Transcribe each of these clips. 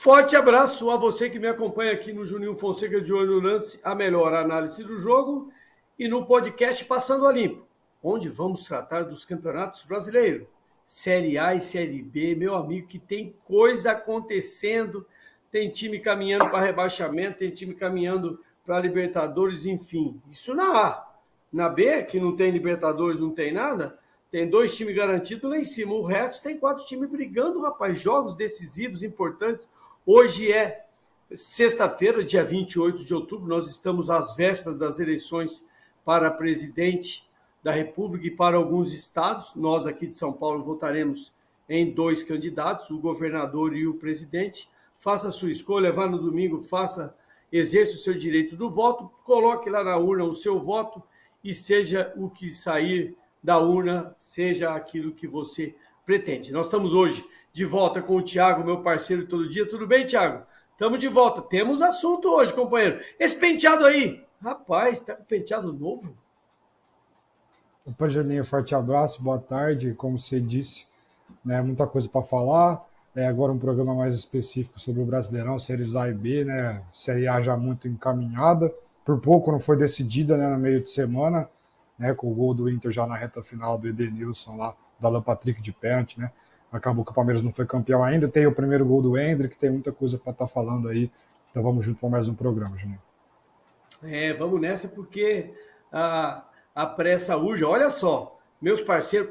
Forte abraço a você que me acompanha aqui no Juninho Fonseca de Olho no Lance, a melhor análise do jogo, e no podcast Passando a Limpo, onde vamos tratar dos campeonatos brasileiros, Série A e Série B, meu amigo, que tem coisa acontecendo, tem time caminhando para rebaixamento, tem time caminhando para Libertadores, enfim. Isso na A. Na B, que não tem Libertadores, não tem nada, tem 2 times garantidos lá em cima. O resto tem 4 times brigando, rapaz. Jogos decisivos, importantes. Hoje é sexta-feira, dia 28 de outubro. Nós estamos às vésperas das eleições para presidente da República e para alguns estados. Nós aqui de São Paulo votaremos em 2 candidatos, o governador e o presidente. Faça a sua escolha, vá no domingo, exerça o seu direito do voto, coloque lá na urna o seu voto e seja o que sair da urna, seja aquilo que você pretende. Nós estamos hoje de volta com o Thiago, meu parceiro todo dia. Tudo bem, Thiago? Estamos de volta. Temos assunto hoje, companheiro. Esse penteado aí, rapaz, tá com penteado novo? Opa, Janinho, forte abraço, boa tarde. Como você disse, né, muita coisa para falar. Agora um programa mais específico sobre o Brasileirão, séries A e B, né? Série A já muito encaminhada. Por pouco não foi decidida, né, no meio de semana, né, com o gol do Inter já na reta final do Edenilson lá, da Alan Patrick de pênalti, né? Acabou que o Palmeiras não foi campeão ainda. Tem o primeiro gol do Endrick, tem muita coisa para estar falando aí. Então vamos junto para mais um programa, Juninho. Vamos nessa porque a pressa urge. Olha só, meus parceiros,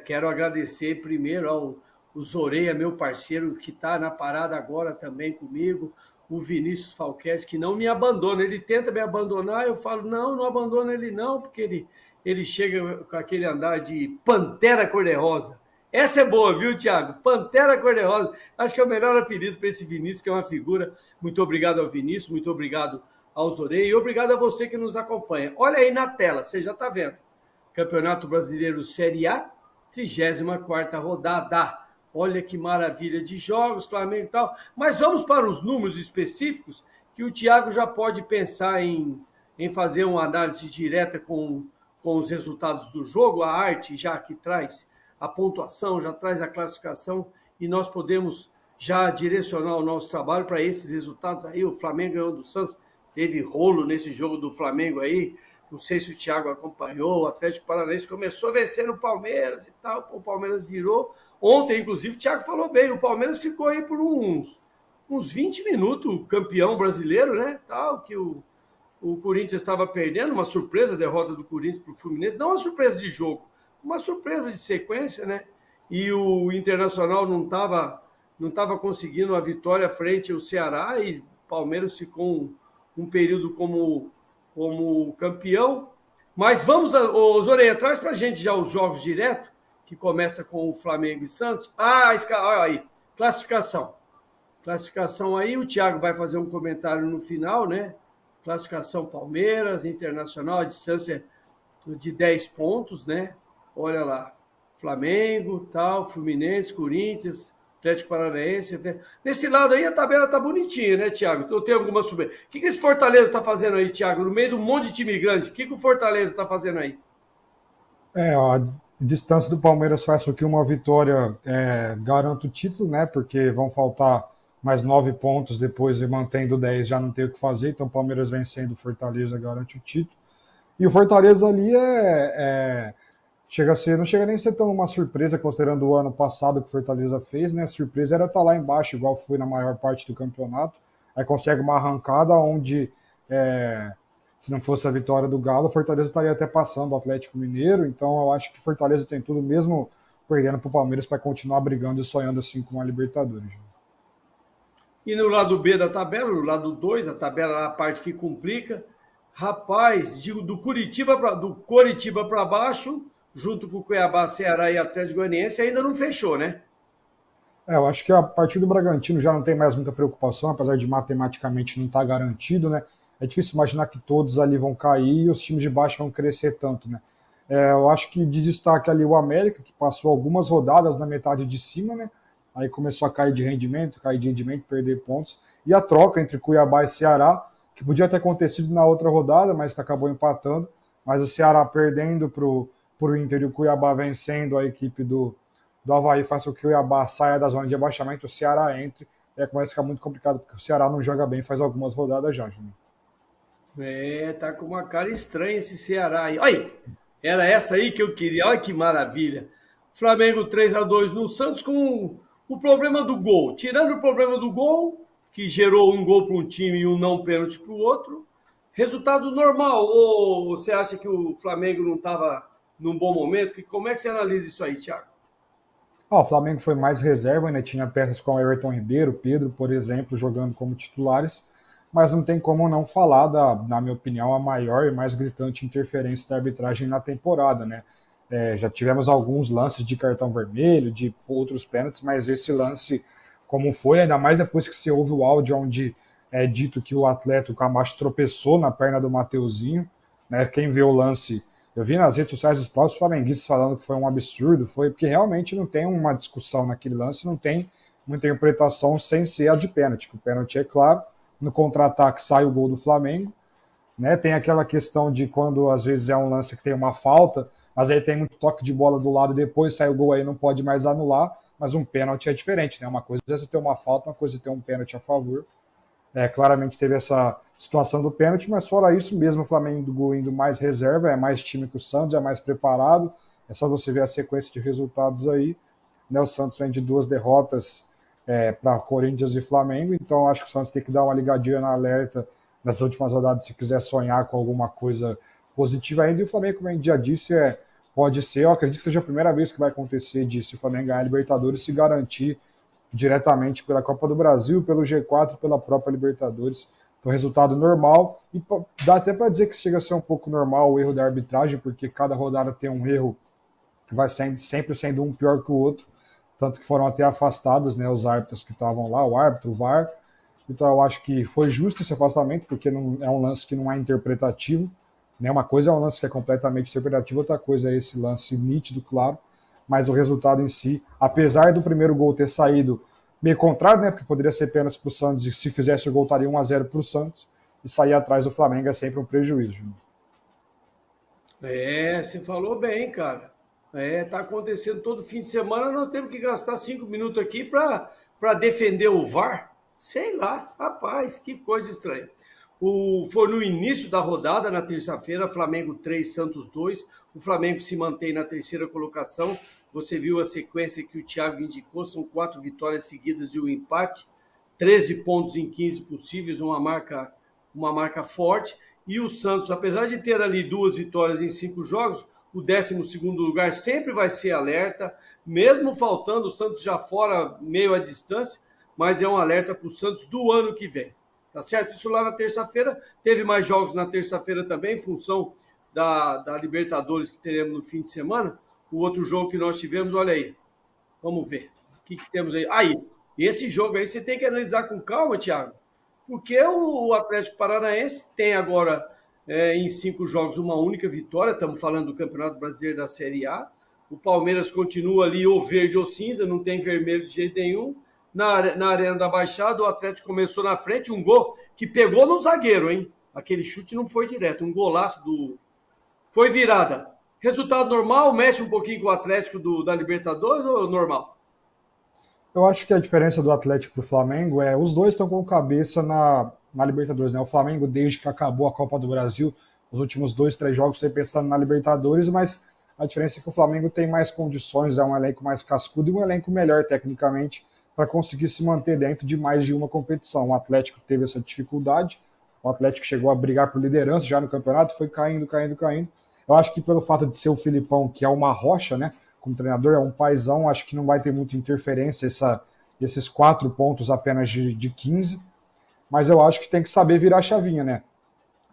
quero agradecer primeiro ao o Zoreia, meu parceiro, que está na parada agora também comigo, o Vinícius Falquete, que não me abandona. Ele tenta me abandonar, eu falo, não, não abandona ele não, porque ele chega com aquele andar de Pantera Cor-de-Rosa. Essa é boa, viu, Thiago? Pantera Cor-de-Rosa. Acho que é o melhor apelido para esse Vinícius, que é uma figura. Muito obrigado ao Vinícius, muito obrigado ao Zoreia e obrigado a você que nos acompanha. Olha aí na tela, você já está vendo. Campeonato Brasileiro Série A, 34ª rodada. Olha que maravilha de jogos, Flamengo e tal. Mas vamos para os números específicos, que o Thiago já pode pensar em fazer uma análise direta com os resultados do jogo, a arte já que traz a pontuação, já traz a classificação, e nós podemos já direcionar o nosso trabalho para esses resultados aí. O Flamengo ganhou do Santos, teve rolo nesse jogo do Flamengo aí. Não sei se o Thiago acompanhou. O Atlético Paranaense começou vencendo o Palmeiras e tal. O Palmeiras virou. Ontem, inclusive, o Thiago falou bem. O Palmeiras ficou aí por uns 20 minutos campeão brasileiro, né? Tal, que o Corinthians estava perdendo. Uma surpresa a derrota do Corinthians para o Fluminense. Não uma surpresa de jogo, uma surpresa de sequência, né? E o Internacional não tava conseguindo a vitória frente ao Ceará e o Palmeiras ficou um período como campeão. Mas vamos, Zoreia, traz para a gente já os jogos direto, que começa com o Flamengo e Santos. Olha aí, classificação. Classificação aí, o Thiago vai fazer um comentário no final, né? Classificação Palmeiras, Internacional, a distância de 10 pontos, né? Olha lá, Flamengo, tal, Fluminense, Corinthians, Atlético Paranaense. Nesse lado aí a tabela tá bonitinha, né, Thiago? Então tem alguma surpresa. O que esse Fortaleza está fazendo aí, Thiago? No meio de um monte de time grande, o que o Fortaleza está fazendo aí? A distância do Palmeiras faz com que uma vitória garanta o título, né? Porque vão faltar mais 9 pontos depois e mantendo 10 já não tem o que fazer. Então o Palmeiras vencendo o Fortaleza garante o título. E o Fortaleza ali chega a ser, não chega nem a ser tão uma surpresa, considerando o ano passado que o Fortaleza fez, né? A surpresa era estar lá embaixo, igual foi na maior parte do campeonato. Aí consegue uma arrancada onde, se não fosse a vitória do Galo, o Fortaleza estaria até passando o Atlético Mineiro. Então eu acho que o Fortaleza tem tudo, mesmo perdendo para o Palmeiras, para continuar brigando e sonhando assim com a Libertadores. E no lado B da tabela, no lado 2, a tabela é a parte que complica. Rapaz, do Coritiba para baixo, junto com o Cuiabá, Ceará e Atlético Goianiense, ainda não fechou, né? Eu acho que a partir do Bragantino já não tem mais muita preocupação, apesar de matematicamente não estar garantido, né? É difícil imaginar que todos ali vão cair e os times de baixo vão crescer tanto, né? Eu acho que de destaque ali o América, que passou algumas rodadas na metade de cima, né? Aí começou a cair de rendimento, perder pontos. E a troca entre Cuiabá e Ceará, que podia ter acontecido na outra rodada, mas acabou empatando. Mas o Ceará perdendo para o Inter e o Cuiabá vencendo a equipe do Avaí, faz com que o Cuiabá saia da zona de abaixamento, o Ceará entre começa a ficar muito complicado, porque o Ceará não joga bem faz algumas rodadas já, Júnior. Tá com uma cara estranha esse Ceará aí. Olha, era essa aí que eu queria. Olha que maravilha. Flamengo 3-2 no Santos com o problema do gol. Tirando o problema do gol, que gerou um gol para um time e um não pênalti para o outro. Resultado normal. Ou você acha que o Flamengo não estava num bom momento? Como é que você analisa isso aí, Thiago? O Flamengo foi mais reserva, né? Tinha peças como Everton Ribeiro, Pedro, por exemplo, jogando como titulares, mas não tem como não falar na minha opinião, a maior e mais gritante interferência da arbitragem na temporada, né? Já tivemos alguns lances de cartão vermelho, de outros pênaltis, mas esse lance, como foi, ainda mais depois que se ouve o áudio onde é dito que o atleta, o Camacho, tropeçou na perna do Mateuzinho, né? Quem vê o lance, eu vi nas redes sociais dos próprios flamenguistas falando que foi um absurdo, foi porque realmente não tem uma discussão naquele lance, não tem uma interpretação sem ser a de pênalti. O pênalti é claro, no contra-ataque sai o gol do Flamengo, né? Tem aquela questão de quando às vezes é um lance que tem uma falta, mas aí tem muito toque de bola do lado, depois sai o gol aí não pode mais anular, mas um pênalti é diferente, né? Uma coisa é você ter uma falta, uma coisa é ter um pênalti a favor. Claramente teve essa situação do pênalti, mas fora isso mesmo, o Flamengo indo mais reserva, é mais time que o Santos, é mais preparado, é só você ver a sequência de resultados aí, né? O Santos vem de 2 derrotas para Corinthians e Flamengo, então acho que o Santos tem que dar uma ligadinha na alerta nessas últimas rodadas se quiser sonhar com alguma coisa positiva ainda, e o Flamengo, como a gente já disse, pode ser, eu acredito que seja a primeira vez que vai acontecer disso, o Flamengo ganhar a Libertadores se garantir diretamente pela Copa do Brasil, pelo G4 e pela própria Libertadores. Então, resultado normal. E dá até para dizer que chega a ser um pouco normal o erro da arbitragem, porque cada rodada tem um erro que vai sempre sendo um pior que o outro. Tanto que foram até afastados, né, os árbitros que estavam lá, o árbitro, o VAR. Então, eu acho que foi justo esse afastamento, porque não, é um lance que não é interpretativo. Né? Uma coisa é um lance que é completamente interpretativo, outra coisa é esse lance nítido, claro. Mas o resultado em si, apesar do primeiro gol ter saído meio contrário, né, porque poderia ser pênalti para o Santos e se fizesse o gol estaria 1-0 para o Santos, e sair atrás do Flamengo é sempre um prejuízo. Você falou bem, cara. Tá acontecendo todo fim de semana, nós temos que gastar 5 minutos aqui para defender o VAR. Sei lá, rapaz, que coisa estranha. Foi no início da rodada, na terça-feira, Flamengo 3, Santos 2. O Flamengo se mantém na terceira colocação. Você viu a sequência que o Thiago indicou, são 4 vitórias seguidas e um empate. 13 pontos em 15 possíveis, uma marca forte. E o Santos, apesar de ter ali 2 vitórias em 5 jogos, o 12º lugar sempre vai ser alerta, mesmo faltando o Santos já fora, meio à distância, mas é um alerta para o Santos do ano que vem. Tá certo? Isso lá na terça-feira. Teve mais jogos na terça-feira também, em função da Libertadores que teremos no fim de semana. O outro jogo que nós tivemos, olha aí. Vamos ver. O que temos aí? Aí, esse jogo aí você tem que analisar com calma, Thiago. Porque o Atlético Paranaense tem agora, em 5 jogos, uma única vitória. Estamos falando do Campeonato Brasileiro da Série A. O Palmeiras continua ali ou verde ou cinza, não tem vermelho de jeito nenhum. Na Arena da Baixada, o Atlético começou na frente, um gol que pegou no zagueiro, hein? Aquele chute não foi direto, um golaço do... Foi virada. Resultado normal? Mexe um pouquinho com o Atlético da Libertadores ou normal? Eu acho que a diferença do Atlético para o Flamengo os dois estão com cabeça na Libertadores. Né? O Flamengo, desde que acabou a Copa do Brasil, os últimos 2, 3 jogos, sempre pensando na Libertadores, mas a diferença é que o Flamengo tem mais condições, é um elenco mais cascudo e um elenco melhor tecnicamente para conseguir se manter dentro de mais de uma competição. O Atlético teve essa dificuldade, o Atlético chegou a brigar por liderança já no campeonato, foi caindo. Eu acho que pelo fato de ser o Filipão, que é uma rocha, né? Como treinador, é um paizão, acho que não vai ter muita interferência esses 4 pontos apenas de 15, mas eu acho que tem que saber virar a chavinha, né?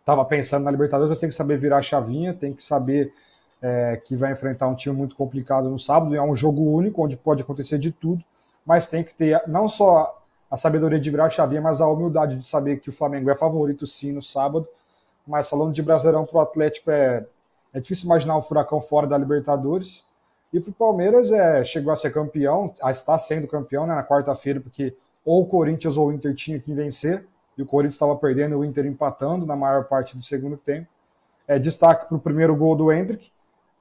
Tava pensando na Libertadores, mas tem que saber virar a chavinha, tem que saber que vai enfrentar um time muito complicado no sábado, é um jogo único, onde pode acontecer de tudo, mas tem que ter não só a sabedoria de virar a chavinha, mas a humildade de saber que o Flamengo é favorito sim no sábado, mas falando de Brasileirão pro Atlético, é difícil imaginar o Furacão fora da Libertadores. E para o Palmeiras chegou a ser campeão, está sendo campeão, né, na quarta-feira, porque ou o Corinthians ou o Inter tinha que vencer, e o Corinthians estava perdendo e o Inter empatando na maior parte do segundo tempo. Destaque para o primeiro gol do Endrick,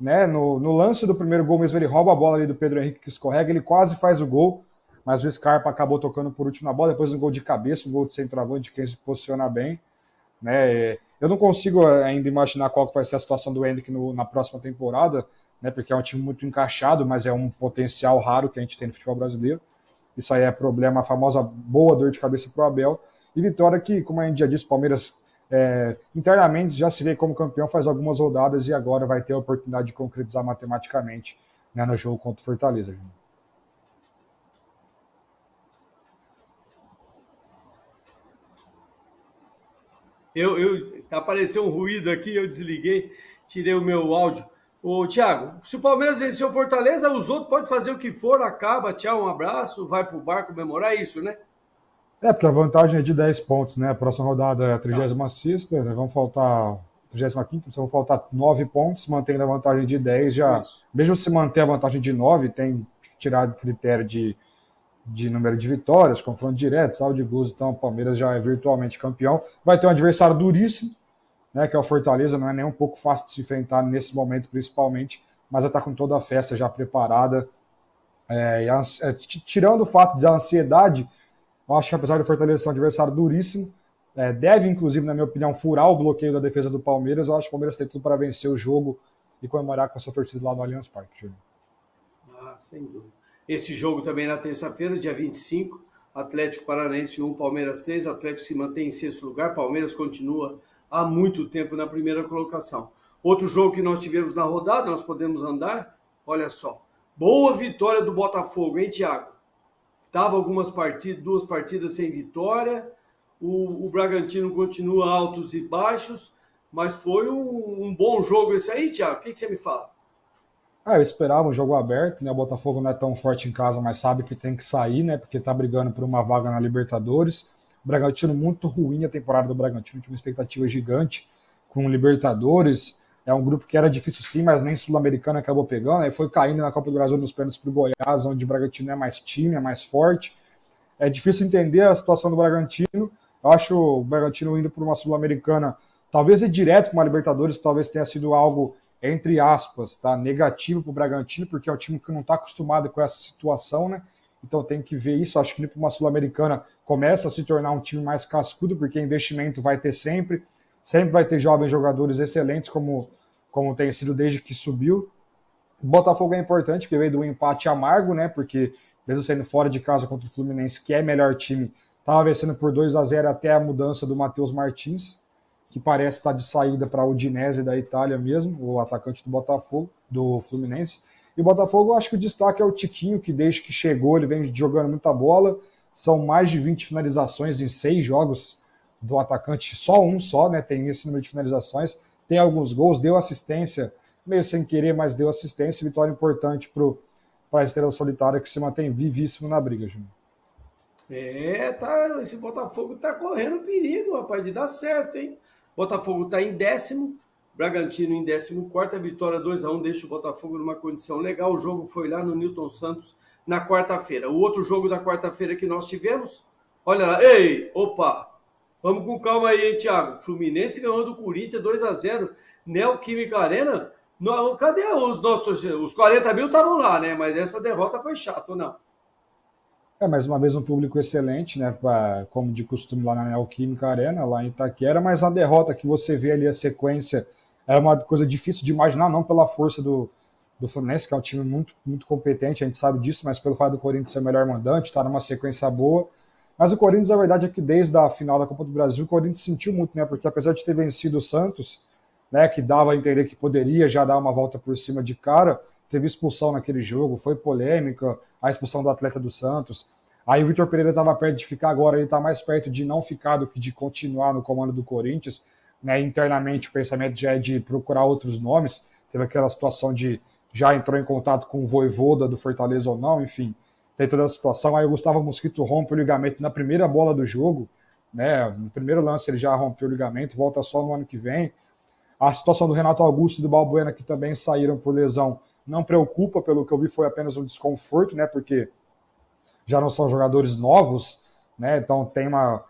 né, no lance do primeiro gol mesmo, ele rouba a bola ali do Pedro Henrique que escorrega, ele quase faz o gol, mas o Scarpa acabou tocando por último na bola, depois um gol de cabeça, um gol de centroavante, quem se posiciona bem, né? Eu não consigo ainda imaginar qual que vai ser a situação do Endrick na próxima temporada, né? Porque é um time muito encaixado, mas é um potencial raro que a gente tem no futebol brasileiro. Isso aí é problema, a famosa boa dor de cabeça para o Abel. E vitória que, como a gente já disse, o Palmeiras internamente já se vê como campeão faz algumas rodadas e agora vai ter a oportunidade de concretizar matematicamente, né, no jogo contra o Fortaleza. Júnior. Apareceu um ruído aqui, eu desliguei, tirei o meu áudio. Ô, Thiago, se o Palmeiras venceu o Fortaleza, os outros podem fazer o que for, acaba, tchau, um abraço, vai pro bar comemorar isso, né? Porque a vantagem é de 10 pontos, né? A próxima rodada é a Tá. 36ª, né? Vão faltar 35ª, então vão faltar 9 pontos, mantendo a vantagem de 10 já. Isso. Mesmo se manter a vantagem de 9, tem tirado critério de número de vitórias, confronto direto, saldo de gols, então o Palmeiras já é virtualmente campeão. Vai ter um adversário duríssimo, né, que é o Fortaleza, não é nem um pouco fácil de se enfrentar nesse momento, principalmente, mas já está com toda a festa já preparada. Tirando o fato da ansiedade, eu acho que apesar do Fortaleza ser um adversário duríssimo, deve, inclusive, na minha opinião, furar o bloqueio da defesa do Palmeiras. Eu acho que o Palmeiras tem tudo para vencer o jogo e comemorar com a sua torcida lá no Allianz Parque, Júnior. Sem dúvida. Esse jogo também na terça-feira, dia 25, Atlético Paranaense 1, Palmeiras 3. O Atlético se mantém em sexto lugar, Palmeiras continua há muito tempo na primeira colocação. Outro jogo que nós tivemos na rodada, nós podemos andar, olha só. Boa vitória do Botafogo, hein, Thiago? Estava algumas partidas, 2 partidas sem vitória. O Bragantino continua altos e baixos, mas foi um bom jogo esse aí, Thiago. O que você me fala? Eu esperava um jogo aberto, né? O Botafogo não é tão forte em casa, mas sabe que tem que sair, né? Porque tá brigando por uma vaga na Libertadores. O Bragantino muito ruim a temporada do Bragantino, tinha uma expectativa gigante com o Libertadores. É um grupo que era difícil sim, mas nem Sul-Americano acabou pegando. Aí foi caindo na Copa do Brasil nos pênaltis pro Goiás, onde o Bragantino é mais time, é mais forte. É difícil entender a situação do Bragantino. Eu acho o Bragantino indo por uma Sul-Americana, talvez ir direto para uma Libertadores, talvez tenha sido algo, entre aspas, tá, negativo para o Bragantino, porque é um time que não está acostumado com essa situação, né? Então tem que ver isso. Acho que indo para uma Sul-Americana começa a se tornar um time mais cascudo, porque investimento vai ter sempre. Sempre vai ter jovens jogadores excelentes, como tem sido desde que subiu. O Botafogo é importante, porque veio do empate amargo, né? Porque mesmo sendo fora de casa contra o Fluminense, que é melhor time, estava vencendo por 2-0 até a mudança do Matheus Martins, que parece estar de saída para o Udinese da Itália mesmo, o atacante do Botafogo, do Fluminense. E o Botafogo, eu acho que o destaque é o Tiquinho, que desde que chegou ele vem jogando muita bola. São mais de 20 finalizações em 6 jogos do atacante, só um só, né? Tem esse número de finalizações, tem alguns gols, deu assistência, meio sem querer, mas deu assistência, vitória importante para a Estrela Solitária, que se mantém vivíssimo na briga, Júnior. Esse Botafogo tá correndo perigo, rapaz, de dar certo, hein? Botafogo tá em 10º, Bragantino em 14º, a vitória 2-1 deixa o Botafogo numa condição legal. O jogo foi lá no Newton Santos na quarta-feira. O outro jogo da quarta-feira que nós tivemos, olha lá, vamos com calma aí, hein, Thiago? Fluminense ganhou do Corinthians 2-0, Neoquímica Arena. Cadê os nossos? Os 40 mil estavam lá, né? Mas essa derrota foi chata, ou não? Mais uma vez um público excelente, né? Como de costume lá na Neoquímica Arena, lá em Itaquera, mas a derrota que você vê ali, a sequência, é uma coisa difícil de imaginar, não pela força do Fluminense, que é um time muito, muito competente, a gente sabe disso, mas pelo fato do Corinthians ser o melhor mandante, estar numa sequência boa. Mas o Corinthians, a verdade é que desde a final da Copa do Brasil, o Corinthians sentiu muito, né? Porque apesar de ter vencido o Santos, né, que dava a entender que poderia já dar uma volta por cima de cara, teve expulsão naquele jogo, foi polêmica, a expulsão do atleta do Santos. Aí o Vitor Pereira estava perto de ficar, agora ele está mais perto de não ficar do que de continuar no comando do Corinthians. Né? Internamente o pensamento já é de procurar outros nomes. Teve aquela situação de já entrou em contato com o Vojvoda do Fortaleza ou não, enfim. Tem toda a situação. Aí o Gustavo Mosquito rompe o ligamento na primeira bola do jogo. Né? No primeiro lance ele já rompeu o ligamento, volta só no ano que vem. A situação do Renato Augusto e do Balbuena, que também saíram por lesão, não preocupa, pelo que eu vi, foi apenas um desconforto, né? Porque já não são jogadores novos, né? Então tem uma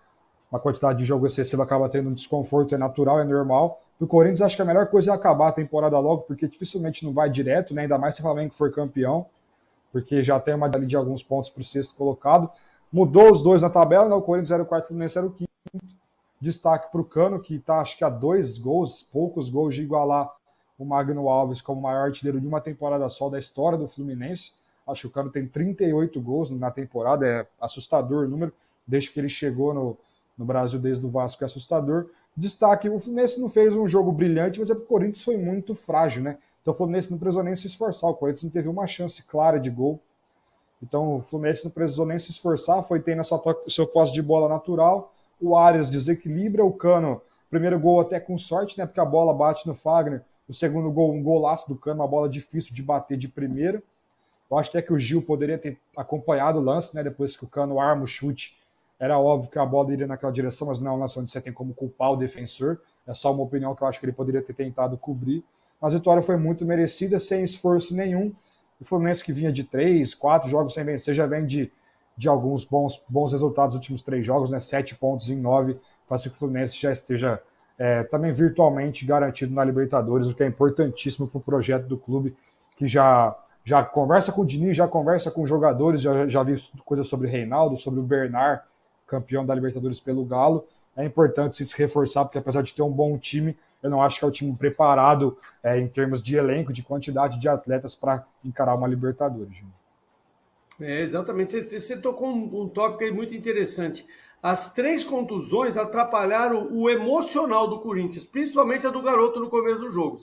quantidade de jogo excessiva, acaba tendo um desconforto, é natural, é normal. Para o Corinthians, acho que a melhor coisa é acabar a temporada logo, porque dificilmente não vai direto, né? Ainda mais se o Flamengo for campeão. porque já tem uma ali de alguns pontos para o sexto colocado. Mudou os dois na tabela, né? O Corinthians era o quarto, o Fluminense era o quinto. Destaque para o Cano, que está, acho que, a 2 gols, poucos gols de igualar o Magno Alves como o maior artilheiro de uma temporada só da história do Fluminense. Acho que o Cano tem 38 gols na temporada, é assustador o número, desde que ele chegou no Brasil, desde o Vasco, é assustador. Destaque, o Fluminense não fez um jogo brilhante, mas é porque o Corinthians foi muito frágil, né? Então o Fluminense não precisou nem se esforçar, o Corinthians não teve uma chance clara de gol. Então o Fluminense não precisou nem se esforçar, foi tendo a seu posse de bola natural. O Arias desequilibra, o Cano, primeiro gol até com sorte, né? Porque a bola bate no Fagner. O segundo gol, um golaço do Cano, uma bola difícil de bater de primeira. Eu acho até que o Gil poderia ter acompanhado o lance, né? Depois que o Cano arma o chute, era óbvio que a bola iria naquela direção, mas não é um lance onde você tem como culpar o defensor. É só uma opinião que eu acho que ele poderia ter tentado cobrir. Mas a vitória foi muito merecida, sem esforço nenhum. O Fluminense, que vinha de 3, 4 jogos sem vencer, já vem de alguns bons resultados nos últimos 3 jogos, né? 7 pontos em 9, faz com que o Fluminense já esteja também virtualmente garantido na Libertadores, o que é importantíssimo para o projeto do clube, que já conversa com o Diniz, já conversa com os jogadores, já vi coisas sobre o Reinaldo, sobre o Bernard, campeão da Libertadores pelo Galo. É importante se reforçar, porque apesar de ter um bom time, eu não acho que é o time preparado em termos de elenco, de quantidade de atletas para encarar uma Libertadores. Exatamente. Você tocou um tópico aí muito interessante. As 3 contusões atrapalharam o emocional do Corinthians, principalmente a do garoto no começo do jogo.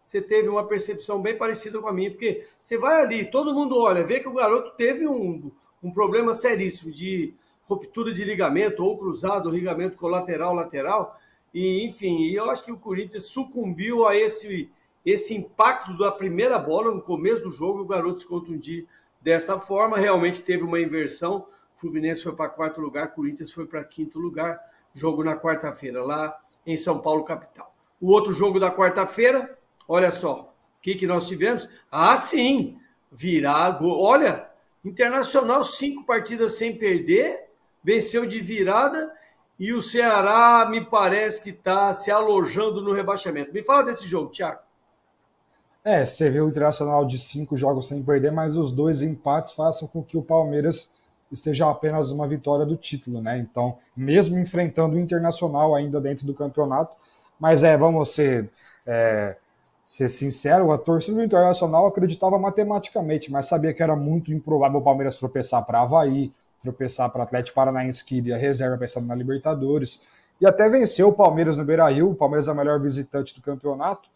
Você teve uma percepção bem parecida com a minha, porque você vai ali, todo mundo olha, vê que o garoto teve um problema seríssimo de ruptura de ligamento, ou cruzado, ou ligamento colateral, lateral, e enfim, eu acho que o Corinthians sucumbiu a esse impacto da primeira bola no começo do jogo, o garoto se contundir desta forma, realmente teve uma inversão, o Fluminense foi para 4º lugar, o Corinthians foi para 5º lugar, jogo na quarta-feira, lá em São Paulo, capital. O outro jogo da quarta-feira, olha só, o que nós tivemos? Ah, sim, virar gol. Olha, Internacional, 5 partidas sem perder, venceu de virada e o Ceará me parece que está se alojando no rebaixamento. Me fala desse jogo, Thiago. Você vê o Internacional de 5 jogos sem perder, mas os 2 empates façam com que o Palmeiras esteja apenas uma vitória do título, né? Então, mesmo enfrentando o Internacional ainda dentro do campeonato, mas vamos ser sincero, a torcida do Internacional acreditava matematicamente, mas sabia que era muito improvável o Palmeiras tropeçar para Avaí, tropeçar para o Atlético Paranaense, que iria reserva pensando na Libertadores, e até venceu o Palmeiras no Beira-Rio. O Palmeiras é o melhor visitante do campeonato,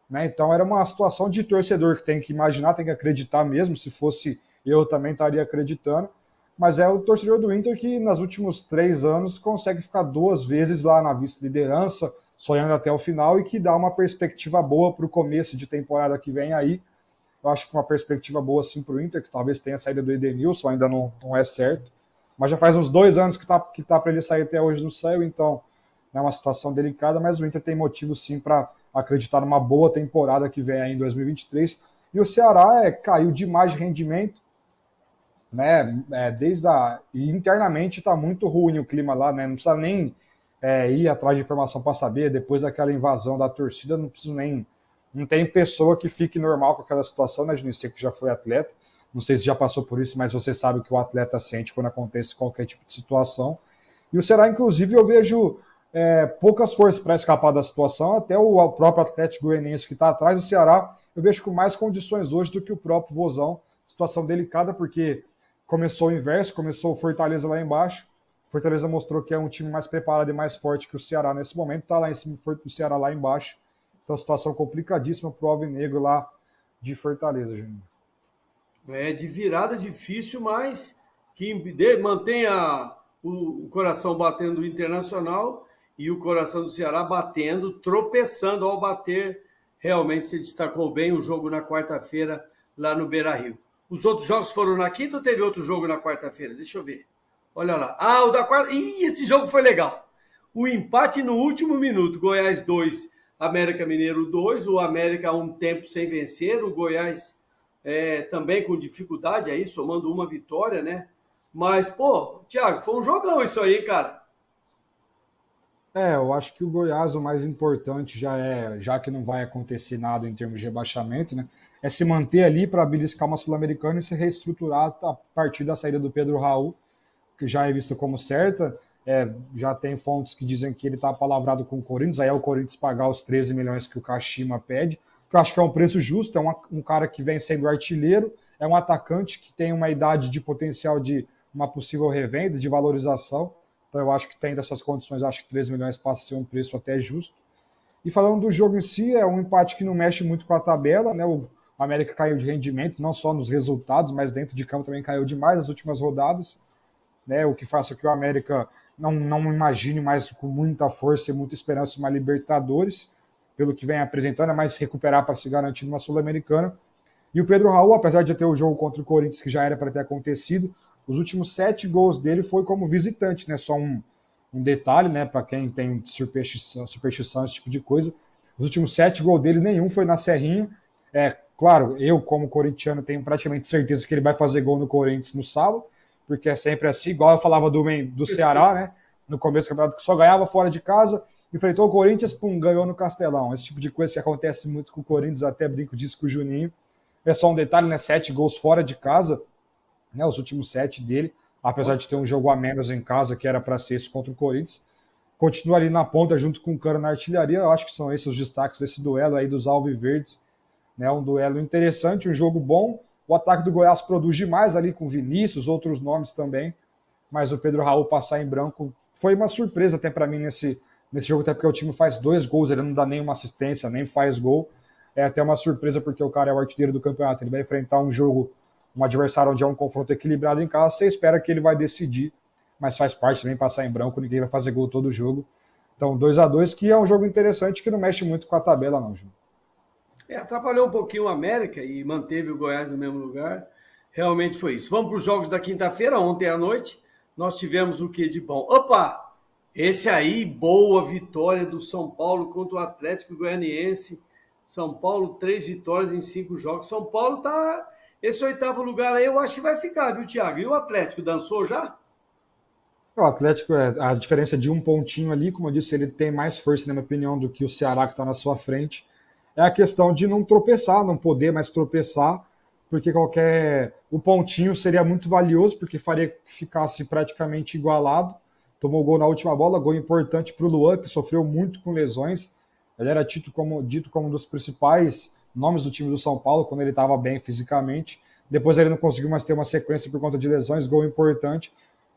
né? Então era uma situação de torcedor que tem que imaginar, tem que acreditar mesmo. Se fosse eu, também estaria acreditando. Mas é o torcedor do Inter que, nos últimos 3 anos, consegue ficar 2 vezes lá na vice-liderança, sonhando até o final, e que dá uma perspectiva boa para o começo de temporada que vem aí. Eu acho que uma perspectiva boa sim para o Inter, que talvez tenha a saída do Edenilson, ainda não é certo. Mas já faz uns 2 anos que tá para ele sair, até hoje não saiu, então é uma situação delicada, mas o Inter tem motivo sim para acreditar numa boa temporada que vem aí em 2023. E o Ceará caiu demais de rendimento, né? E internamente está muito ruim o clima lá, né? Não precisa nem ir atrás de informação para saber. Depois daquela invasão da torcida, não tem pessoa que fique normal com aquela situação, né, Juninho? Você que já foi atleta, não sei se já passou por isso, mas você sabe o que o atleta sente quando acontece qualquer tipo de situação. E o Ceará, inclusive, eu vejo poucas forças para escapar da situação. Até o próprio Atlético Goianiense que está atrás do Ceará, eu vejo com mais condições hoje do que o próprio Vozão. Situação delicada, porque começou o inverso, começou o Fortaleza lá embaixo. Fortaleza mostrou que é um time mais preparado e mais forte que o Ceará nesse momento, está lá em cima, o Ceará lá embaixo. Então, situação complicadíssima para o Alvinegro lá de Fortaleza, Júnior. De virada difícil, mas que mantenha o coração batendo o Internacional e o coração do Ceará batendo, tropeçando ao bater. Realmente se destacou bem o jogo na quarta-feira lá no Beira-Rio. Os outros jogos foram na quinta ou teve outro jogo na quarta-feira? Deixa eu ver. Olha lá. Ah, o da quarta. Ih, esse jogo foi legal. O empate no último minuto. Goiás 2, América Mineiro 2. O América um tempo sem vencer. O Goiás também com dificuldade aí, somando uma vitória, né? Mas, pô, Thiago, foi um jogão isso aí, cara. Eu acho que o Goiás, o mais importante já que não vai acontecer nada em termos de rebaixamento, né? É se manter ali para beliscar uma Sul-Americana e se reestruturar a partir da saída do Pedro Raul, que já é visto como certa. Já tem fontes que dizem que ele está palavrado com o Corinthians, aí é o Corinthians pagar os 13 milhões que o Kashima pede, que eu acho que é um preço justo, um cara que vem sendo artilheiro, é um atacante que tem uma idade de potencial de uma possível revenda, de valorização, então eu acho que tem dessas condições, acho que 13 milhões passa a ser um preço até justo. E falando do jogo em si, é um empate que não mexe muito com a tabela, né? O América caiu de rendimento, não só nos resultados, mas dentro de campo também caiu demais nas últimas rodadas, né? O que faz com que o América não imagine mais com muita força e muita esperança uma Libertadores, pelo que vem apresentando, é mais recuperar para se garantir numa Sul-Americana. E o Pedro Raul, apesar de ter o jogo contra o Corinthians, que já era para ter acontecido, os últimos 7 gols dele foi como visitante, né? Só um detalhe, né? Para quem tem superstição, esse tipo de coisa. Os últimos 7 gols dele, nenhum foi na Serrinha. Claro, eu, como corintiano, tenho praticamente certeza que ele vai fazer gol no Corinthians no sábado, porque é sempre assim, igual eu falava do Ceará, né? No começo do campeonato, que só ganhava fora de casa, enfrentou o Corinthians, pum, ganhou no Castelão. Esse tipo de coisa que acontece muito com o Corinthians, até brinco disso com o Juninho. É só um detalhe, né? 7 gols fora de casa, né? Os últimos 7 dele, apesar Nossa. de ter um jogo a menos em casa, que era para ser esse contra o Corinthians. Continua ali na ponta junto com o Cano na artilharia. Eu acho que são esses os destaques desse duelo aí dos Alviverdes, né? Um duelo interessante, um jogo bom. O ataque do Goiás produz demais ali com Vinícius, outros nomes também. Mas o Pedro Raul passar em branco foi uma surpresa até para mim nesse jogo, até porque o time faz 2 gols, ele não dá nenhuma assistência, nem faz gol. É até uma surpresa porque o cara é o artilheiro do campeonato. Ele vai enfrentar um adversário onde é um confronto equilibrado em casa. Você espera que ele vai decidir, mas faz parte também passar em branco, ninguém vai fazer gol todo jogo. Então, 2-2, que é um jogo interessante que não mexe muito com a tabela, não, Júlio. Atrapalhou um pouquinho o América e manteve o Goiás no mesmo lugar. Realmente foi isso. Vamos para os jogos da quinta-feira. Ontem à noite nós tivemos o que de bom? Opa! Esse aí, boa vitória do São Paulo contra o Atlético Goianiense. São Paulo, 3 vitórias em 5 jogos. São Paulo tá. Esse oitavo lugar aí eu acho que vai ficar, viu, Thiago? E o Atlético dançou já? O Atlético, a diferença de um pontinho ali, como eu disse, ele tem mais força, na minha opinião, do que o Ceará que está na sua frente. É a questão de não tropeçar, não poder mais tropeçar, porque o pontinho seria muito valioso, porque faria que ficasse praticamente igualado. Tomou gol na última bola, gol importante para o Luan, que sofreu muito com lesões. Ele era dito como um dos principais nomes do time do São Paulo, quando ele estava bem fisicamente. Depois ele não conseguiu mais ter uma sequência por conta de lesões, gol importante.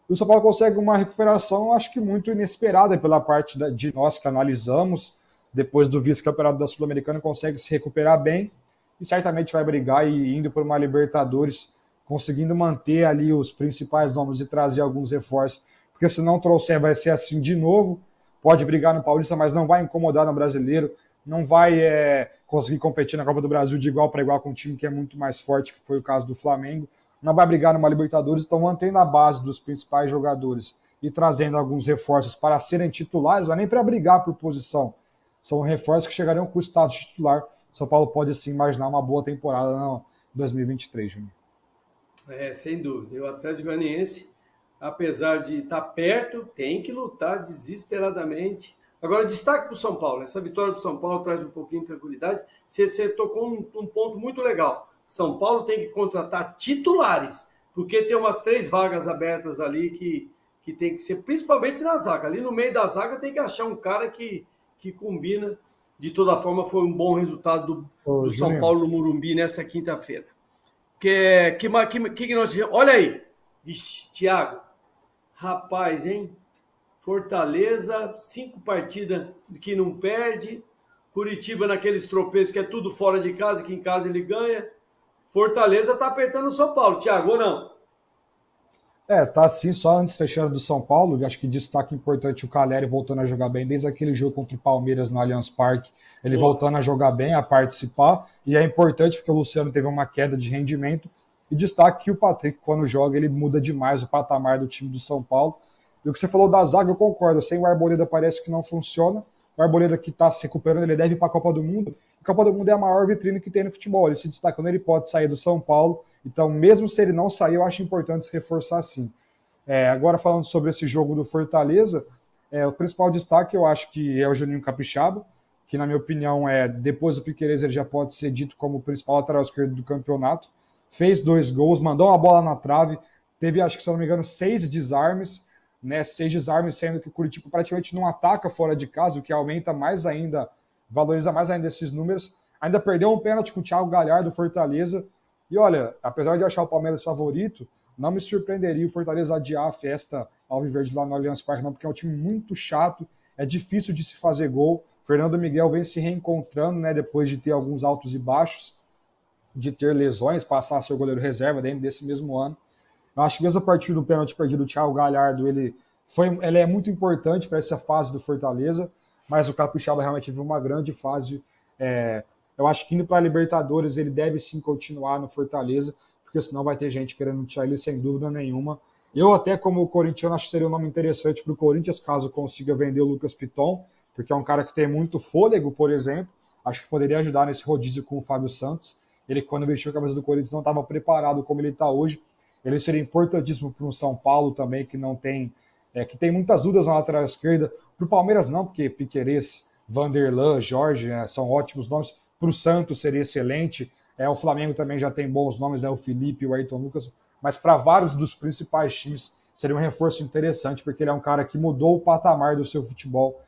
E o São Paulo consegue uma recuperação, acho que muito inesperada pela parte de nós que analisamos. Depois do vice-campeonato da Sul-Americana, consegue se recuperar bem e certamente vai brigar e indo por uma Libertadores, conseguindo manter ali os principais nomes e trazer alguns reforços. Porque se não trouxer, vai ser assim de novo. Pode brigar no Paulista, mas não vai incomodar no Brasileiro, não vai conseguir competir na Copa do Brasil de igual para igual com um time que é muito mais forte, que foi o caso do Flamengo, não vai brigar numa Libertadores, então mantendo a base dos principais jogadores e trazendo alguns reforços para serem titulares, não é nem para brigar por posição, são reforços que chegariam com o status de titular. São Paulo pode sim imaginar uma boa temporada no 2023, Júnior. Sem dúvida. E o Atlético Goianiense, apesar de estar perto, tem que lutar desesperadamente. Agora, destaque para o São Paulo. Essa vitória do São Paulo traz um pouquinho de tranquilidade. Você tocou um ponto muito legal. São Paulo tem que contratar titulares, porque tem umas 3 vagas abertas ali que tem que ser, principalmente na zaga. Ali no meio da zaga tem que achar um cara que combina. De toda forma, foi um bom resultado Ô, do São Juninho, Paulo no Morumbi nessa quinta-feira. Que nós tivemos? Olha aí, vixe, Thiago, rapaz, hein? Fortaleza, 5 partidas que não perde. Curitiba naqueles tropeços que é tudo fora de casa, que em casa ele ganha. Fortaleza tá apertando o São Paulo, Thiago, ou não? tá assim, só antes fechando do São Paulo, acho que destaque importante o Caleri voltando a jogar bem, desde aquele jogo contra o Palmeiras no Allianz Parque, ele Boa. voltando a jogar bem, a participar, e é importante porque o Luciano teve uma queda de rendimento, e destaque que o Patrick, quando joga, ele muda demais o patamar do time do São Paulo. E o que você falou da zaga, eu concordo, sem o Arboleda parece que não funciona, o Arboleda que está se recuperando, ele deve ir para a Copa do Mundo, a Copa do Mundo é a maior vitrine que tem no futebol, ele se destaca quando ele pode sair do São Paulo, então mesmo se ele não sair, eu acho importante se reforçar sim. Agora falando sobre esse jogo do Fortaleza, O principal destaque eu acho que é o Juninho Capixaba, que na minha opinião depois do Piquerez ele já pode ser dito como o principal lateral esquerdo do campeonato. Fez 2 gols, mandou uma bola na trave, teve, acho que se eu não me engano, 6 desarmes, né? 6 desarmes, sendo que o Curitiba praticamente não ataca fora de casa, o que aumenta mais ainda, valoriza mais ainda esses números. Ainda perdeu um pênalti com o Thiago Galhardo do Fortaleza. E olha, apesar de achar o Palmeiras favorito, não me surpreenderia o Fortaleza adiar a festa alviverde lá no Allianz Parque, não, porque é um time muito chato, é difícil de se fazer gol. Fernando Miguel vem se reencontrando, né, depois de ter alguns altos e baixos, de ter lesões, passar a ser o goleiro reserva dentro desse mesmo ano. Eu acho que mesmo a partir do pênalti perdido, o Thiago Galhardo, ele é muito importante para essa fase do Fortaleza, mas o Capixaba realmente vive uma grande fase. Eu acho que indo para a Libertadores ele deve sim continuar no Fortaleza, porque senão vai ter gente querendo tirar ele sem dúvida nenhuma. Eu até como corintiano acho que seria um nome interessante para o Corinthians caso consiga vender o Lucas Piton, porque é um cara que tem muito fôlego, por exemplo. Acho que poderia ajudar nesse rodízio com o Fábio Santos. Ele, quando vestiu a camisa do Corinthians, não estava preparado como ele está hoje. Ele seria importantíssimo para o São Paulo também, que não tem, que tem muitas dúvidas na lateral esquerda. Para o Palmeiras não, porque Piquerez, Vanderlan, Jorge são ótimos nomes. Para o Santos seria excelente. O Flamengo também já tem bons nomes, o Felipe e o Ayrton Lucas. Mas para vários dos principais times seria um reforço interessante, porque ele é um cara que mudou o patamar do seu futebol.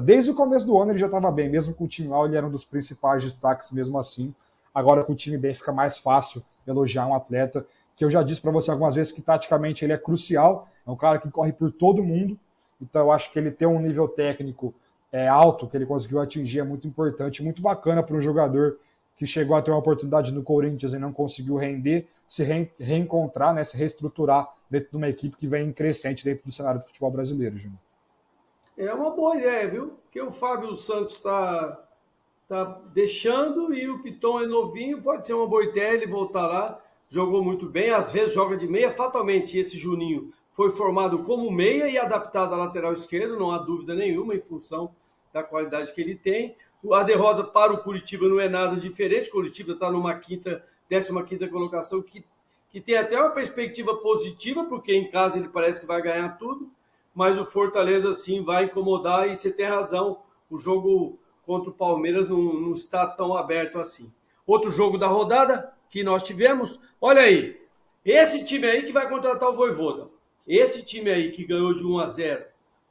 Desde o começo do ano ele já estava bem, mesmo com o time mal ele era um dos principais destaques mesmo assim. Agora com o time bem fica mais fácil elogiar um atleta, que eu já disse para você algumas vezes que taticamente ele é crucial, é um cara que corre por todo mundo, então eu acho que ele tem um nível técnico alto, que ele conseguiu atingir, é muito importante, muito bacana para um jogador que chegou a ter uma oportunidade no Corinthians e não conseguiu render, se reencontrar, né, se reestruturar dentro de uma equipe que vem crescente dentro do cenário do futebol brasileiro, Júnior. É uma boa ideia, viu? Porque o Fábio Santos tá deixando e o Piton é novinho, pode ser uma boa ideia ele voltar lá. Jogou muito bem, às vezes joga de meia. Fatalmente, esse Juninho foi formado como meia e adaptado à lateral esquerda, não há dúvida nenhuma, em função da qualidade que ele tem. A derrota para o Curitiba não é nada diferente. O Curitiba está numa 15ª colocação, que tem até uma perspectiva positiva, porque em casa ele parece que vai ganhar tudo, mas o Fortaleza sim vai incomodar, e você tem razão, o jogo contra o Palmeiras não está tão aberto assim. Outro jogo da rodada que nós tivemos, olha aí, esse time aí que vai contratar o Vojvoda, esse time aí que ganhou de 1-0,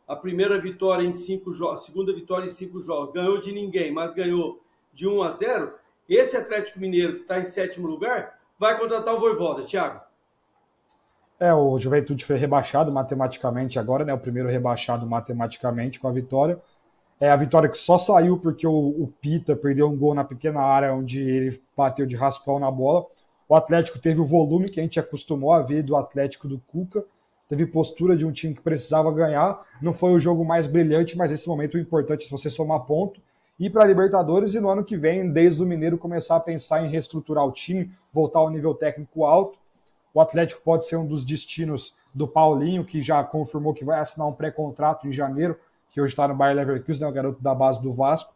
a primeira vitória em 5 jogos, a segunda vitória em 5 jogos, ganhou de ninguém, mas ganhou de 1-0, esse Atlético Mineiro que está em 7º lugar, vai contratar o Vojvoda, Thiago. O Juventude foi rebaixado matematicamente agora, né? O primeiro rebaixado matematicamente com a vitória. A vitória que só saiu porque o Pita perdeu um gol na pequena área onde ele bateu de raspão na bola. O Atlético teve o volume que a gente acostumou a ver do Atlético do Cuca. Teve postura de um time que precisava ganhar. Não foi o jogo mais brilhante, mas esse momento é importante se você somar ponto. Ir para a Libertadores e no ano que vem, desde o Mineiro, começar a pensar em reestruturar o time, voltar ao nível técnico alto. O Atlético pode ser um dos destinos do Paulinho, que já confirmou que vai assinar um pré-contrato em janeiro, que hoje está no Bayer Leverkusen, né, o garoto da base do Vasco.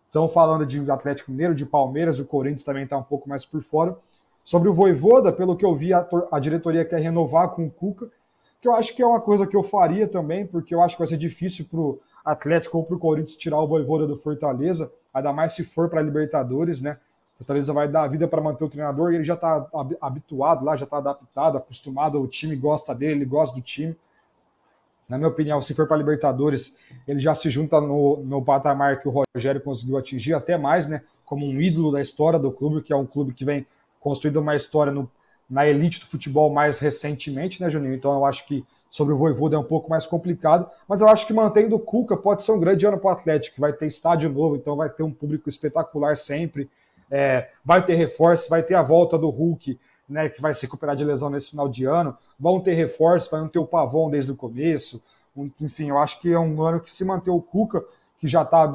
Estão falando de Atlético Mineiro, de Palmeiras, o Corinthians também está um pouco mais por fora. Sobre o Vojvoda, pelo que eu vi, a diretoria quer renovar com o Cuca, que eu acho que é uma coisa que eu faria também, porque eu acho que vai ser difícil para o Atlético ou para o Corinthians tirar o Vojvoda do Fortaleza, ainda mais se for para a Libertadores, né? O Fortaleza vai dar a vida para manter o treinador e ele já está habituado lá, já está adaptado, acostumado, o time gosta dele, ele gosta do time. Na minha opinião, se for para a Libertadores, ele já se junta no patamar que o Rogério conseguiu atingir, até mais, né? Como um ídolo da história do clube, que é um clube que vem construindo uma história na elite do futebol mais recentemente, né, Juninho? Então eu acho que sobre o Vojvoda é um pouco mais complicado, mas eu acho que mantendo o Cuca pode ser um grande ano para o Atlético, vai ter estádio novo, então vai ter um público espetacular sempre, vai ter reforço, vai ter a volta do Hulk, né, que vai se recuperar de lesão nesse final de ano, vão ter reforço, vai ter o Pavon desde o começo, enfim, eu acho que é um ano que se manter o Cuca, que já está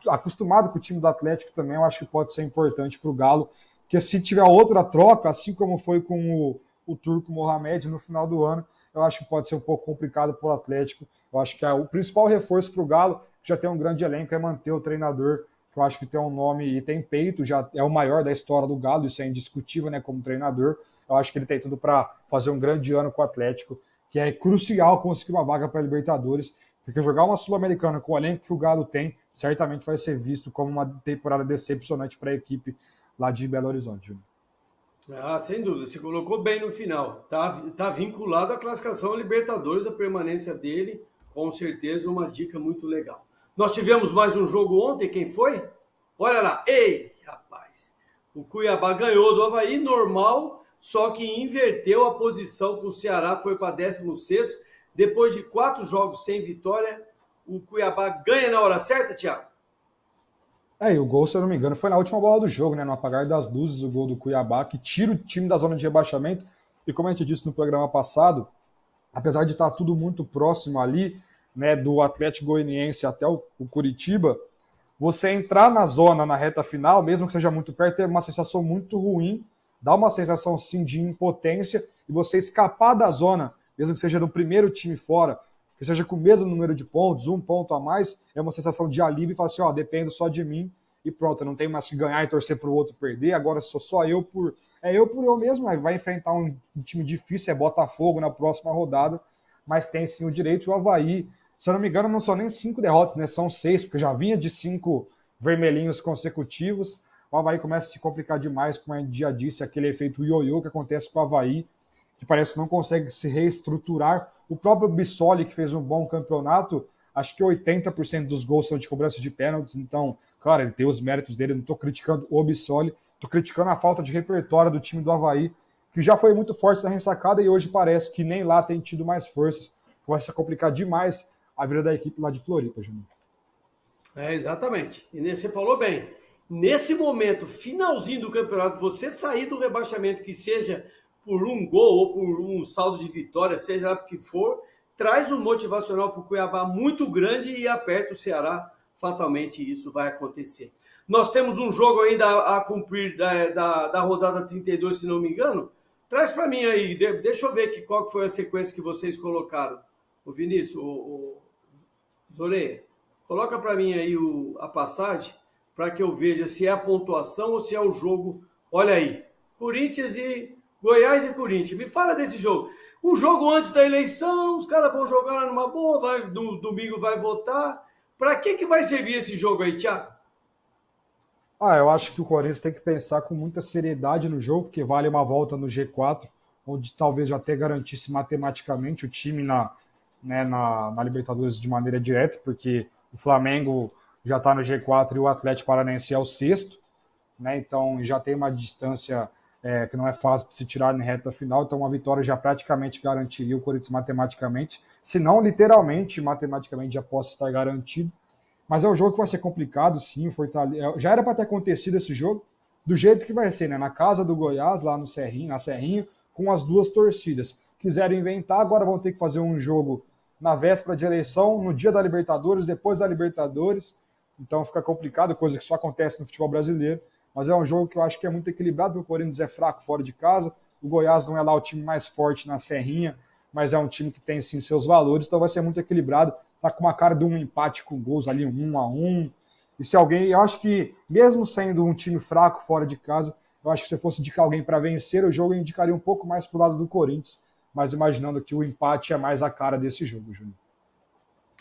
acostumado com o time do Atlético também, eu acho que pode ser importante para o Galo, porque se tiver outra troca, assim como foi com o Turco Mohamed no final do ano, eu acho que pode ser um pouco complicado para o Atlético. Eu acho que o principal reforço para o Galo, que já tem um grande elenco, é manter o treinador, que eu acho que tem um nome e tem peito, já é o maior da história do Galo, isso é indiscutível, né, como treinador. Eu acho que ele tem tudo para fazer um grande ano com o Atlético. que é crucial conseguir uma vaga para a Libertadores, porque jogar uma Sul-Americana com o elenco que o Galo tem, certamente vai ser visto como uma temporada decepcionante para a equipe lá de Belo Horizonte, Júnior. Ah, sem dúvida, você colocou bem no final. Tá vinculado à classificação Libertadores, a permanência dele, com certeza uma dica muito legal. Nós tivemos mais um jogo ontem, quem foi? Olha lá, ei, rapaz, o Cuiabá ganhou do Avaí, normal, só que inverteu a posição com o Ceará, foi para 16º. Depois de 4 jogos sem vitória, o Cuiabá ganha na hora certa, Thiago? E o gol, se eu não me engano, foi na última bola do jogo, né? No apagar das luzes, o gol do Cuiabá, que tira o time da zona de rebaixamento. E como a gente disse no programa passado, apesar de estar tudo muito próximo ali, né, do Atlético Goianiense até o Curitiba, você entrar na zona na reta final, mesmo que seja muito perto, é uma sensação muito ruim, dá uma sensação sim de impotência, e você escapar da zona, mesmo que seja do primeiro time fora, que seja com o mesmo número de pontos, um ponto a mais, é uma sensação de alívio e falar assim, ó, dependo só de mim, e pronto, eu não tenho mais que ganhar e torcer para o outro perder, agora sou só eu por eu mesmo, vai enfrentar um time difícil, é Botafogo na próxima rodada, mas tem sim o direito. O Avaí, se eu não me engano, não são nem 5 derrotas, né? São 6, porque já vinha de 5 vermelhinhos consecutivos. O Avaí começa a se complicar demais, como a gente já disse, aquele efeito ioiô que acontece com o Avaí, que parece que não consegue se reestruturar. O próprio Bissoli, que fez um bom campeonato, acho que 80% dos gols são de cobrança de pênaltis, então, claro, ele tem os méritos dele, não estou criticando o Bissoli, estou criticando a falta de repertório do time do Avaí, que já foi muito forte na ressacada e hoje parece que nem lá tem tido mais forças. Começa a complicar demais a vida da equipe lá de Floripa, Júnior. Exatamente. E você falou bem. Nesse momento, finalzinho do campeonato, você sair do rebaixamento, que seja por um gol ou por um saldo de vitória, seja lá por que for, traz um motivacional para o Cuiabá muito grande e aperta o Ceará. Fatalmente isso vai acontecer. Nós temos um jogo ainda a cumprir da rodada 32, se não me engano. Traz para mim aí, deixa eu ver qual que foi a sequência que vocês colocaram. O Vinícius, o Zoreia, coloca para mim aí a passagem para que eu veja se é a pontuação ou se é o jogo. Olha aí, Corinthians e Goiás e Corinthians. Me fala desse jogo. Um jogo antes da eleição, os caras vão jogar numa boa, no domingo vai votar. Para que vai servir esse jogo aí, Thiago? Eu acho que o Corinthians tem que pensar com muita seriedade no jogo, porque vale uma volta no G4, onde talvez já até garantisse matematicamente o time na Libertadores de maneira direta, porque o Flamengo já está no G4 e o Atlético Paranaense é o sexto, né? Então já tem uma distância que não é fácil de se tirar na reta final, então uma vitória já praticamente garantiria o Corinthians matematicamente, se não literalmente, matematicamente já possa estar garantido. Mas é um jogo que vai ser complicado, sim. Já era para ter acontecido esse jogo, do jeito que vai ser, né? Na casa do Goiás, lá no Serrinho, na Serrinha, com as duas torcidas. Quiseram inventar, agora vão ter que fazer um jogo na véspera de eleição, no dia da Libertadores, depois da Libertadores. Então fica complicado, coisa que só acontece no futebol brasileiro. Mas é um jogo que eu acho que é muito equilibrado, porque o Corinthians é fraco fora de casa, o Goiás não é lá o time mais forte na Serrinha, mas é um time que tem sim seus valores, então vai ser muito equilibrado. Tá com uma cara de um empate com gols ali, 1-1. E se alguém, eu acho que, mesmo sendo um time fraco fora de casa, eu acho que se eu fosse indicar alguém para vencer o jogo, eu indicaria um pouco mais pro lado do Corinthians, mas imaginando que o empate é mais a cara desse jogo, Júnior.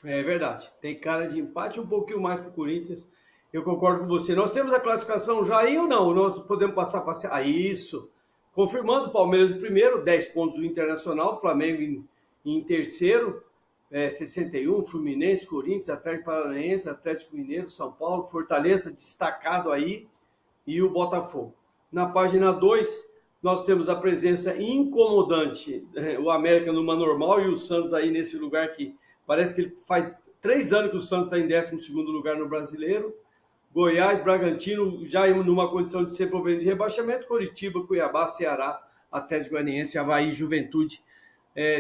É verdade. Tem cara de empate um pouquinho mais para o Corinthians. Eu concordo com você. Nós temos a classificação já aí ou não? Nós podemos passar para... isso. Confirmando o Palmeiras em primeiro, 10 pontos do Internacional, Flamengo em terceiro, 61, Fluminense, Corinthians, Atlético Paranaense, Atlético Mineiro, São Paulo, Fortaleza destacado aí e o Botafogo. Na página 2, nós temos a presença incomodante, o América numa normal e o Santos aí nesse lugar que parece que ele faz 3 anos que o Santos está em 12º lugar no Brasileiro. Goiás, Bragantino já numa condição de ser problema de rebaixamento. Coritiba, Cuiabá, Ceará, Atlético Goianiense, Avaí, Juventude,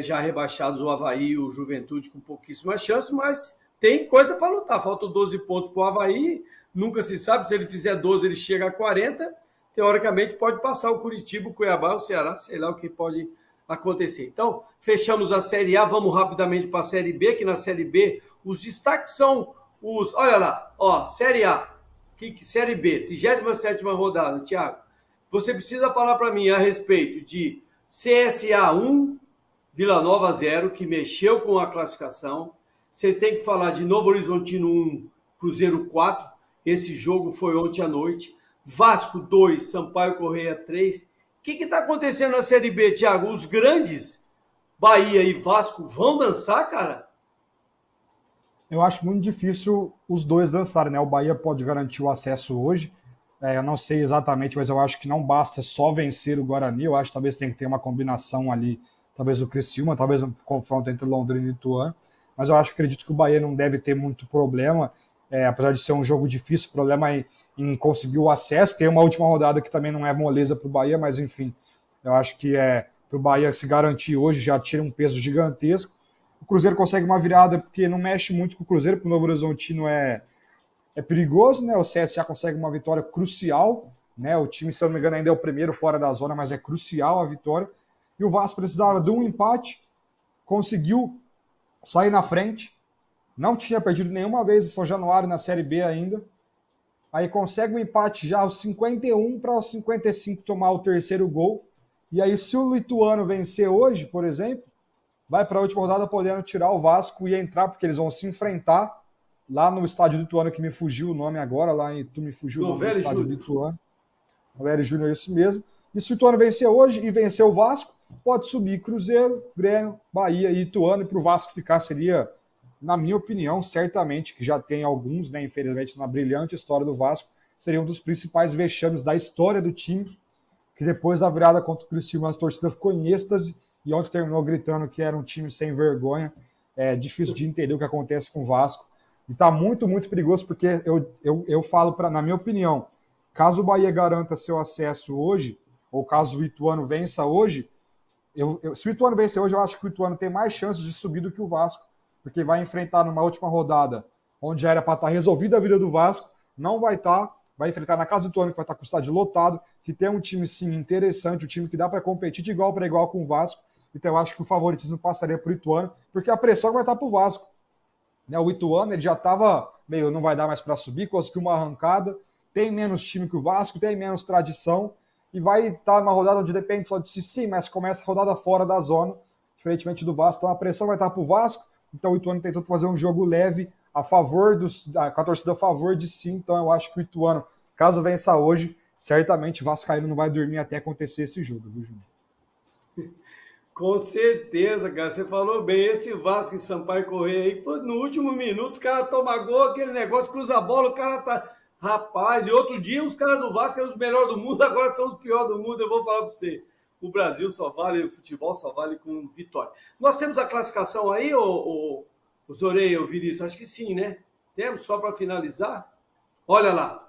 já rebaixados o Avaí e o Juventude com pouquíssimas chances, mas tem coisa para lutar. Faltam 12 pontos para o Avaí, nunca se sabe, se ele fizer 12 ele chega a 40, teoricamente pode passar o Coritiba, o Cuiabá, o Ceará, sei lá o que pode acontecer. Então, fechamos a Série A, vamos rapidamente para a Série B, que na Série B os destaques são os... Olha lá, Série A, Série B, 37ª rodada, Thiago. Você precisa falar para mim a respeito de CSA 1, Vila Nova 0, que mexeu com a classificação. Você tem que falar de Novo Horizontino 1, Cruzeiro 4. Esse jogo foi ontem à noite. Vasco 2, Sampaio Corrêa 3. O que está acontecendo na Série B, Thiago? Os grandes, Bahia e Vasco, vão dançar, cara? Eu acho muito difícil os dois dançarem, né? O Bahia pode garantir o acesso hoje. Eu não sei exatamente, mas eu acho que não basta só vencer o Guarani. Eu acho que talvez tenha que ter uma combinação ali, talvez o Criciúma, talvez um confronto entre Londrina e Ituano. Mas eu acredito que o Bahia não deve ter muito problema, apesar de ser um jogo difícil, o problema é em conseguir o acesso. Tem uma última rodada que também não é moleza para o Bahia, mas enfim, eu acho que para o Bahia se garantir hoje já tira um peso gigantesco. O Cruzeiro consegue uma virada porque não mexe muito com o Cruzeiro, porque o Novo Horizontino é perigoso, né? O CSA consegue uma vitória crucial, né? O time, se eu não me engano, ainda é o primeiro fora da zona, mas é crucial a vitória. E o Vasco precisava de um empate, conseguiu sair na frente, não tinha perdido nenhuma vez em São Januário na Série B ainda. Aí consegue um empate já aos 51 para os 55 tomar o terceiro gol. E aí, se o Ituano vencer hoje, por exemplo, vai para a última rodada podendo tirar o Vasco e entrar, porque eles vão se enfrentar lá no estádio do Ituano, que me fugiu o nome agora, lá em Itu me fugiu o nome do estádio do Ituano. O Velho Júnior, isso mesmo. E se o Ituano vencer hoje e vencer o Vasco, pode subir Cruzeiro, Grêmio, Bahia e Ituano, e para o Vasco ficar seria, na minha opinião, certamente, que já tem alguns, né, infelizmente, na brilhante história do Vasco, seria um dos principais vexames da história do time, que depois da virada contra o Criciúma, a torcida ficou em êxtase, e ontem terminou gritando que era um time sem vergonha. É difícil de entender o que acontece com o Vasco. E está muito, muito perigoso, porque eu falo, na minha opinião, caso o Bahia garanta seu acesso hoje, ou caso o Ituano vença hoje, se o Ituano vencer hoje, eu acho que o Ituano tem mais chances de subir do que o Vasco, porque vai enfrentar numa última rodada, onde já era para estar resolvida a vida do Vasco, não vai estar, vai enfrentar na casa do Ituano, que vai estar com o estádio lotado, que tem um time, sim, interessante, um time que dá para competir de igual para igual com o Vasco. Então eu acho que o favoritismo passaria para o Ituano, porque a pressão vai estar para o Vasco. O Ituano ele já estava meio, não vai dar mais para subir, conseguiu uma arrancada, tem menos time que o Vasco, tem menos tradição, e vai estar numa rodada onde depende só de si, sim, mas começa a rodada fora da zona, diferentemente do Vasco. Então a pressão vai estar para o Vasco, então o Ituano tentou fazer um jogo leve, a favor com a torcida a favor de si. Então eu acho que o Ituano, caso vença hoje, certamente o Vascaíno não vai dormir até acontecer esse jogo, viu, Júnior? Com certeza, cara. Você falou bem. Esse Vasco e Sampaio Corrêa aí, pô, no último minuto, o cara toma gol, aquele negócio, cruza a bola, o cara tá. Rapaz, e outro dia os caras do Vasco eram os melhores do mundo, agora são os piores do mundo. Eu vou falar para você. O Brasil só vale, o futebol só vale com vitória. Nós temos a classificação aí, o Zoreia, o Vinícius? Acho que sim, né? Temos, só para finalizar. Olha lá.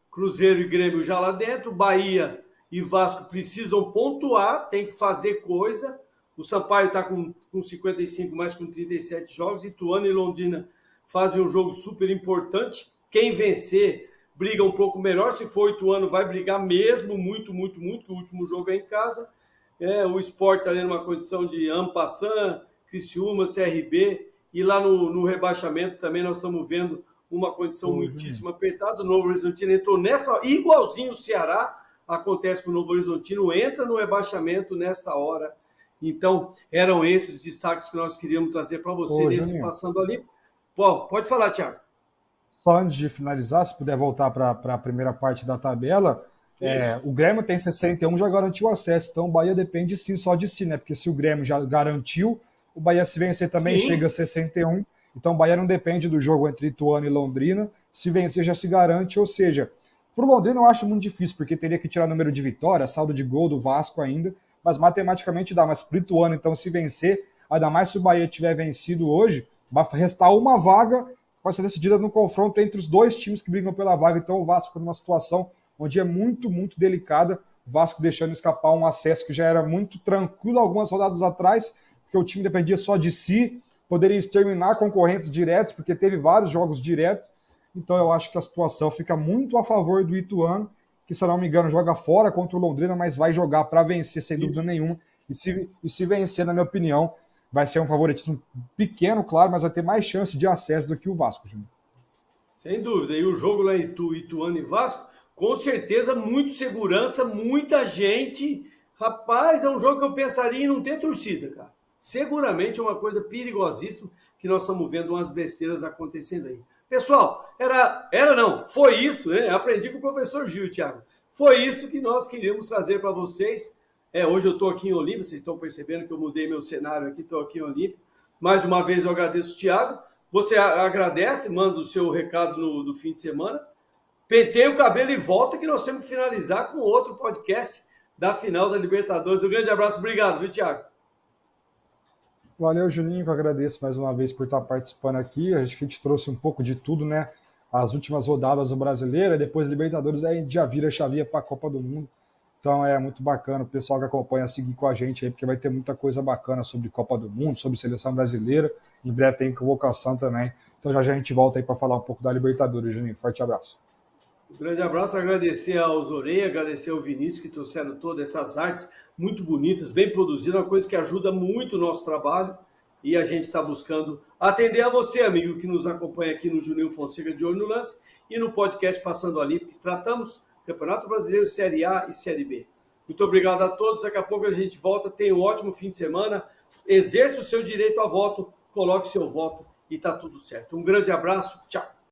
Cruzeiro e Grêmio já lá dentro, Bahia e Vasco precisam pontuar, tem que fazer coisa. O Sampaio está com 55, mais com 37 jogos. Ituano e Londrina fazem um jogo super importante. Quem vencer briga um pouco melhor. Se for Ituano, vai brigar mesmo, muito, muito, muito, que o último jogo é em casa. O Sport está ali numa condição de Ampassan, Criciúma, CRB. E lá no rebaixamento também nós estamos vendo uma condição muitíssimo apertada. O Novo Horizontino entrou nessa, igualzinho o Ceará, acontece com o Novo Horizontino, entra no rebaixamento nesta hora. Então, eram esses os destaques que nós queríamos trazer para você, nesse passando ali. Pode falar, Thiago. Só antes de finalizar, se puder voltar para a primeira parte da tabela, o Grêmio tem 61, já garantiu acesso, então o Bahia depende sim só de si, né? Porque se o Grêmio já garantiu, o Bahia se vencer também chega a 61, então o Bahia não depende do jogo entre Ituano e Londrina, se vencer já se garante, ou seja, para o Londrina eu acho muito difícil, porque teria que tirar número de vitória, saldo de gol do Vasco ainda, mas matematicamente dá. Mas para o Ituano, então, se vencer, ainda mais se o Bahia tiver vencido hoje, vai restar uma vaga, vai ser decidida no confronto entre os dois times que brigam pela vaga. Então o Vasco está numa situação onde é muito, muito delicada, o Vasco deixando escapar um acesso que já era muito tranquilo algumas rodadas atrás, porque o time dependia só de si, poderia exterminar concorrentes diretos, porque teve vários jogos diretos. Então eu acho que a situação fica muito a favor do Ituano, que, se eu não me engano, joga fora contra o Londrina, mas vai jogar para vencer, sem dúvida nenhuma. E se vencer, na minha opinião, vai ser um favoritismo pequeno, claro, mas vai ter mais chance de acesso do que o Vasco, Júnior. Sem dúvida. E o jogo lá em Ituano e Vasco, com certeza, muito segurança, muita gente. Rapaz, é um jogo que eu pensaria em não ter torcida, cara. seguramente é uma coisa perigosíssima que nós estamos vendo umas besteiras acontecendo aí. Pessoal, foi isso, né? Aprendi com o professor Gil, Thiago. Foi isso que nós queríamos trazer para vocês. Hoje eu estou aqui em Olímpia, vocês estão percebendo que eu mudei meu cenário aqui, estou aqui em Olímpia. Mais uma vez eu agradeço o Thiago. Você agradece, manda o seu recado no fim de semana. Penteia o cabelo e volta que nós temos que finalizar com outro podcast da final da Libertadores. Um grande abraço, obrigado, viu, Thiago? Valeu, Juninho, que eu agradeço mais uma vez por estar participando aqui. A gente trouxe um pouco de tudo, né? As últimas rodadas do Brasileiro, depois Libertadores, aí já vira a chavinha para a Copa do Mundo. Então é muito bacana o pessoal que acompanha seguir com a gente aí, porque vai ter muita coisa bacana sobre Copa do Mundo, sobre seleção brasileira. Em breve tem convocação também. Então já a gente volta aí para falar um pouco da Libertadores, Juninho. Forte abraço. Um grande abraço, agradecer aos Oreia, agradecer ao Vinícius que trouxeram todas essas artes muito bonitas, bem produzidas, uma coisa que ajuda muito o nosso trabalho e a gente está buscando atender a você, amigo, que nos acompanha aqui no Juninho Fonseca de Olho no Lance e no podcast Passando a Limpo, que tratamos Campeonato Brasileiro, Série A e Série B. Muito obrigado a todos, daqui a pouco a gente volta, tenha um ótimo fim de semana, exerça o seu direito a voto, coloque seu voto e está tudo certo. Um grande abraço, tchau!